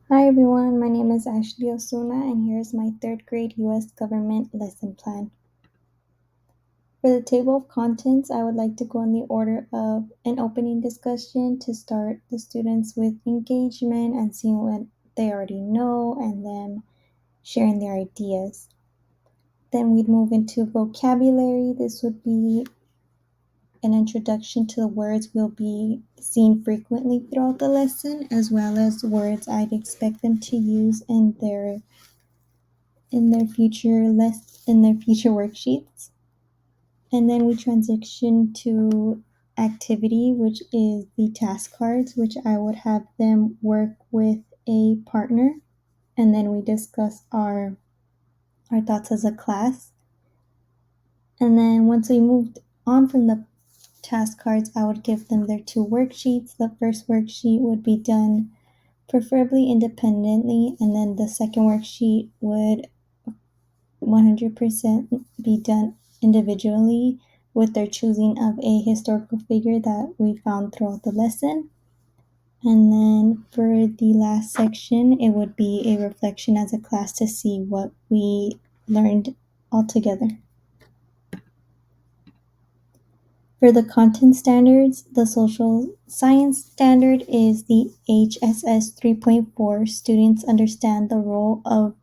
Hi everyone, my name is Ashley Osuna and here's my third grade US government lesson plan. For the table of contents, I would like to go in the order of an opening discussion to start the students with engagement and seeing what they already know and then sharing their ideas. Then we'd move into vocabulary. This would be an introduction to the words we'll be seeing frequently throughout the lesson, as well as words I'd expect them to use in their future worksheets. And then we transition to activity, which is the task cards, which I would have them work with a partner. And then we discuss our thoughts as a class. And then once we moved on from the task cards, I would give them their two worksheets. The first worksheet would be done preferably independently, and then the second worksheet would 100% be done individually with their choosing of a historical figure that we found throughout the lesson. And then for the last section, it would be a reflection as a class to see what we learned all together. For the content standards, the social science standard is the HSS 3.4. Students understand the role of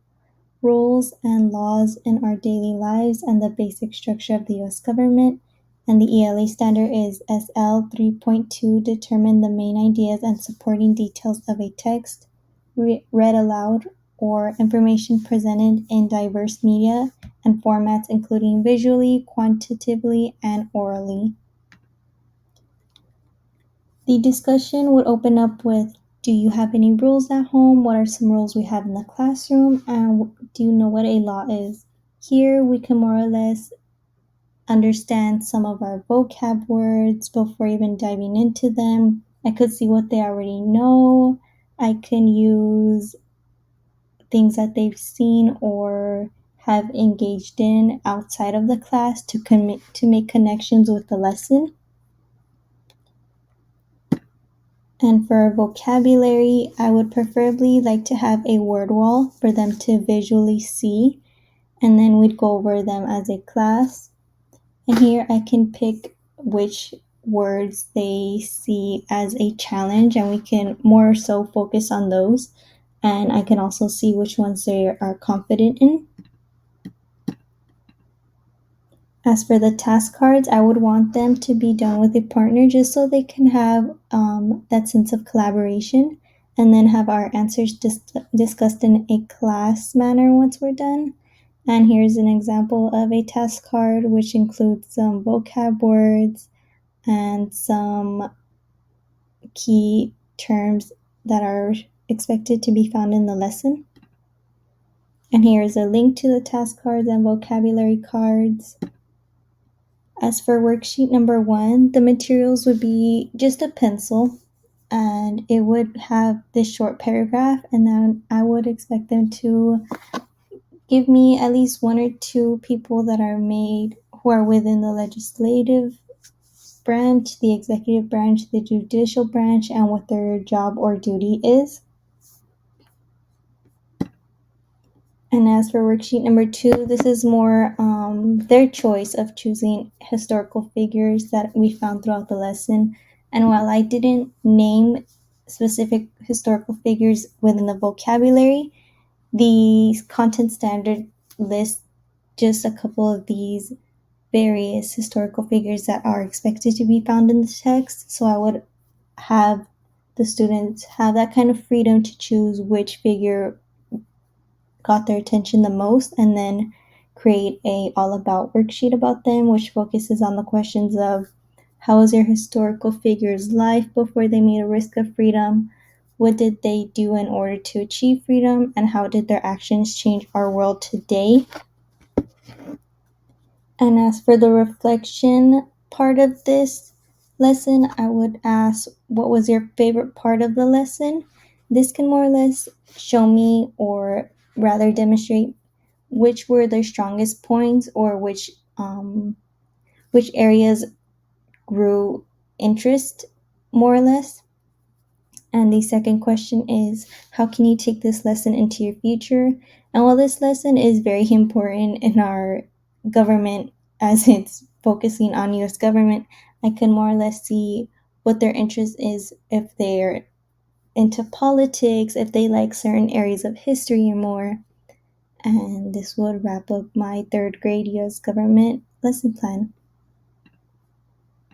rules and laws in our daily lives and the basic structure of the US government. And the ELA standard is SL 3.2, determine the main ideas and supporting details of a text read aloud or information presented in diverse media and formats, including visually, quantitatively, and orally. The discussion would open up with, do you have any rules at home? What are some rules we have in the classroom? And do you know what a law is? Here we can more or less understand some of our vocab words before even diving into them. I could see what they already know. I can use things that they've seen or have engaged in outside of the class to make connections with the lesson. And for vocabulary, I would preferably like to have a word wall for them to visually see, and then we'd go over them as a class. And here I can pick which words they see as a challenge, and we can more so focus on those. And I can also see which ones they are confident in. As for the task cards, I would want them to be done with a partner just so they can have that sense of collaboration, and then have our answers discussed in a class manner once we're done. And here's an example of a task card which includes some vocab words and some key terms that are expected to be found in the lesson. And here is a link to the task cards and vocabulary cards. As for worksheet number 1, the materials would be just a pencil, and it would have this short paragraph, and then I would expect them to give me at least one or two people who are within the legislative branch, the executive branch, the judicial branch, and what their job or duty is. And as for worksheet number 2, this is more their choice of choosing historical figures that we found throughout the lesson. And while I didn't name specific historical figures within the vocabulary, the content standard lists just a couple of these various historical figures that are expected to be found in the text. So I would have the students have that kind of freedom to choose which figure got their attention the most, and then create a all about worksheet about them, which focuses on the questions of how was your historical figure's life before they made a risk of freedom, what did they do in order to achieve freedom, and how did their actions change our world today. And as for the reflection part of this lesson, I would ask, what was your favorite part of the lesson? This can more or less show me, or rather demonstrate, which were their strongest points, or which areas grew interest more or less. And the second question is, how can you take this lesson into your future? And while this lesson is very important in our government, as it's focusing on US government, I can more or less see what their interest is, if they're into politics, if they like certain areas of history or more. And this would wrap up my third grade US government lesson plan.